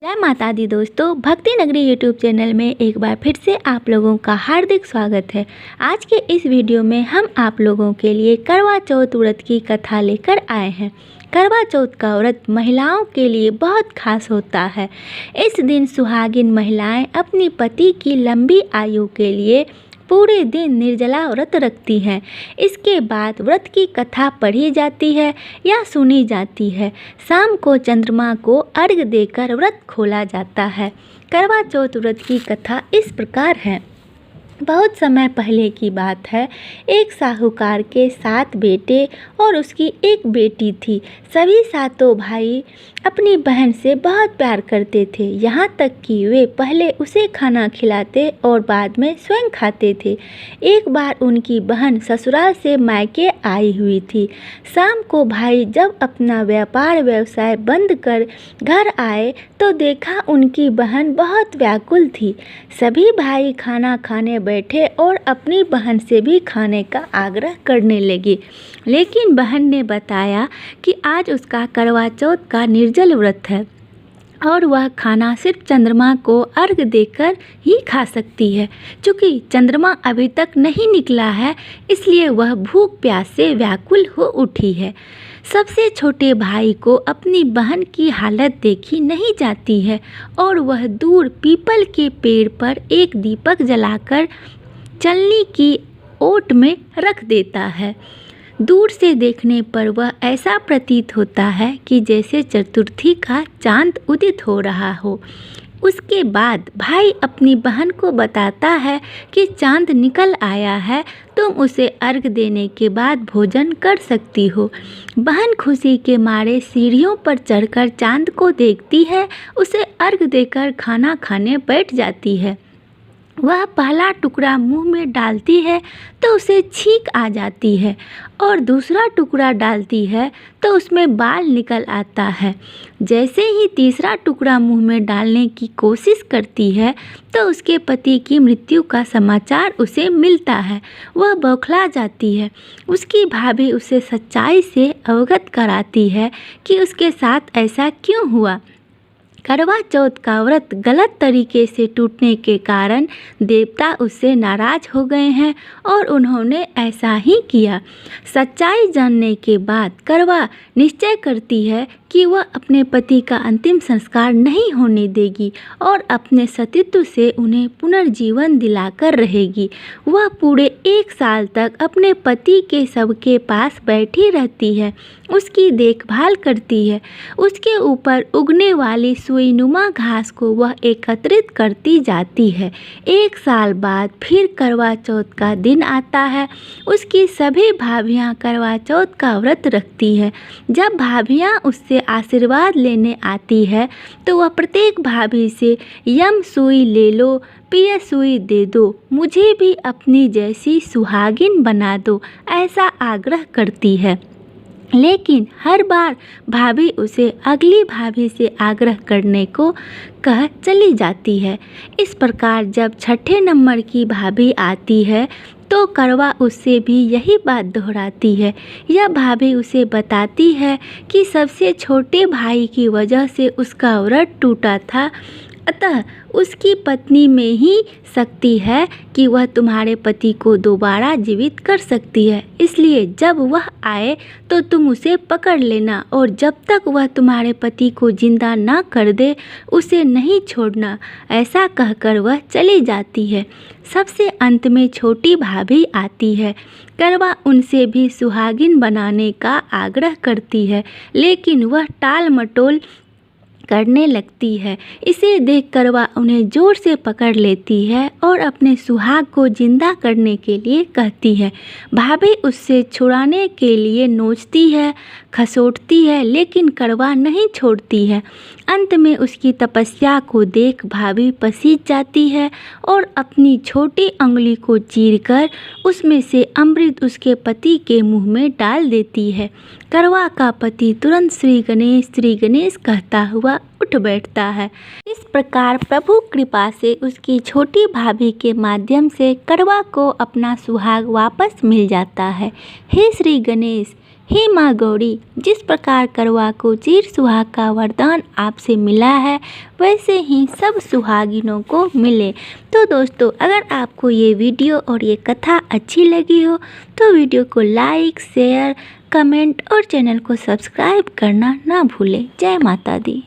जय माता दी दोस्तों, भक्ति नगरी यूट्यूब चैनल में एक बार फिर से आप लोगों का हार्दिक स्वागत है। आज के इस वीडियो में हम आप लोगों के लिए करवा चौथ व्रत की कथा लेकर आए हैं। करवा चौथ का व्रत महिलाओं के लिए बहुत खास होता है। इस दिन सुहागिन महिलाएं अपनी पति की लंबी आयु के लिए पूरे दिन निर्जला व्रत रखती हैं। इसके बाद व्रत की कथा पढ़ी जाती है या सुनी जाती है। शाम को चंद्रमा को अर्घ्य देकर व्रत खोला जाता है। करवा चौथ व्रत की कथा इस प्रकार है। बहुत समय पहले की बात है। एक साहूकार के 7 बेटे और उसकी एक बेटी थी। सभी सातों भाई अपनी बहन से बहुत प्यार करते थे, यहाँ तक कि वे पहले उसे खाना खिलाते और बाद में स्वयं खाते थे। एक बार उनकी बहन ससुराल से मायके आई हुई थी। शाम को भाई जब अपना व्यापार व्यवसाय बंद कर घर आए तो देखा उनकी बहन बहुत व्याकुल थी। सभी भाई खाना खाने बैठे और अपनी बहन से भी खाने का आग्रह करने लगे, लेकिन बहन ने बताया कि आज उसका करवा चौथ का निर्जल व्रत है और वह खाना सिर्फ चंद्रमा को अर्घ्य देकर ही खा सकती है। चूँकि चंद्रमा अभी तक नहीं निकला है, इसलिए वह भूख प्यास से व्याकुल हो उठी है। सबसे छोटे भाई को अपनी बहन की हालत देखी नहीं जाती है और वह दूर पीपल के पेड़ पर एक दीपक जलाकर चलनी की ओट में रख देता है। दूर से देखने पर वह ऐसा प्रतीत होता है कि जैसे चतुर्थी का चांद उदित हो रहा हो। उसके बाद भाई अपनी बहन को बताता है कि चांद निकल आया है, तुम उसे अर्घ देने के बाद भोजन कर सकती हो। बहन खुशी के मारे सीढ़ियों पर चढ़कर चांद को देखती है, उसे अर्घ देकर खाना खाने बैठ जाती है। वह पहला टुकड़ा मुंह में डालती है तो उसे छींक आ जाती है और दूसरा टुकड़ा डालती है तो उसमें बाल निकल आता है। जैसे ही तीसरा टुकड़ा मुंह में डालने की कोशिश करती है तो उसके पति की मृत्यु का समाचार उसे मिलता है। वह बौखला जाती है। उसकी भाभी उसे सच्चाई से अवगत कराती है कि उसके साथ ऐसा क्यों हुआ। करवा चौथ का व्रत गलत तरीके से टूटने के कारण देवता उससे नाराज हो गए हैं और उन्होंने ऐसा ही किया। सच्चाई जानने के बाद करवा निश्चय करती है कि वह अपने पति का अंतिम संस्कार नहीं होने देगी और अपने सतीत्व से उन्हें पुनर्जीवन दिलाकर रहेगी। वह पूरे 1 साल तक अपने पति के शव के पास बैठी रहती है, उसकी देखभाल करती है। उसके ऊपर उगने वाली सुईनुमा घास को वह एकत्रित करती जाती है। 1 साल बाद फिर करवा चौथ का दिन आता है। उसकी सभी भाभियाँ करवा चौथ का व्रत रखती है। जब भाभियाँ उससे आशीर्वाद लेने आती है तो वह प्रत्येक भाभी से यम सुई ले लो, पिय सुई दे दो, मुझे भी अपनी जैसी सुहागिन बना दो, ऐसा आग्रह करती है। लेकिन हर बार भाभी उसे अगली भाभी से आग्रह करने को कह चली जाती है। इस प्रकार जब 6ठे नंबर की भाभी आती है तो करवा उससे भी यही बात दोहराती है। यह भाभी उसे बताती है कि सबसे छोटे भाई की वजह से उसका व्रत टूटा था, अतः उसकी पत्नी में ही शक्ति है कि वह तुम्हारे पति को दोबारा जीवित कर सकती है। इसलिए जब वह आए तो तुम उसे पकड़ लेना और जब तक वह तुम्हारे पति को जिंदा न कर दे उसे नहीं छोड़ना। ऐसा कहकर वह चली जाती है। सबसे अंत में छोटी भाभी आती है। करवा उनसे भी सुहागिन बनाने का आग्रह करती है, लेकिन वह टाल मटोल करने लगती है। इसे देख करवा उन्हें जोर से पकड़ लेती है और अपने सुहाग को जिंदा करने के लिए कहती है। भाभी उससे छुड़ाने के लिए नोचती है, खसोटती है, लेकिन करवा नहीं छोड़ती है। अंत में उसकी तपस्या को देख भाभी पसीज जाती है और अपनी छोटी अंगुली को चीरकर उसमें से अमृत उसके पति के मुंह में डाल देती है। करवा का पति तुरंत श्री गणेश कहता हुआ उठ बैठता है। इस प्रकार प्रभु कृपा से उसकी छोटी भाभी के माध्यम से करवा को अपना सुहाग वापस मिल जाता है। हे श्री गणेश, हे माँ गौरी, जिस प्रकार करवा को चिर सुहाग का वरदान आपसे मिला है वैसे ही सब सुहागिनों को मिले। तो दोस्तों, अगर आपको ये वीडियो और ये कथा अच्छी लगी हो तो वीडियो को लाइक, शेयर, कमेंट और चैनल को सब्सक्राइब करना ना भूलें। जय माता दी।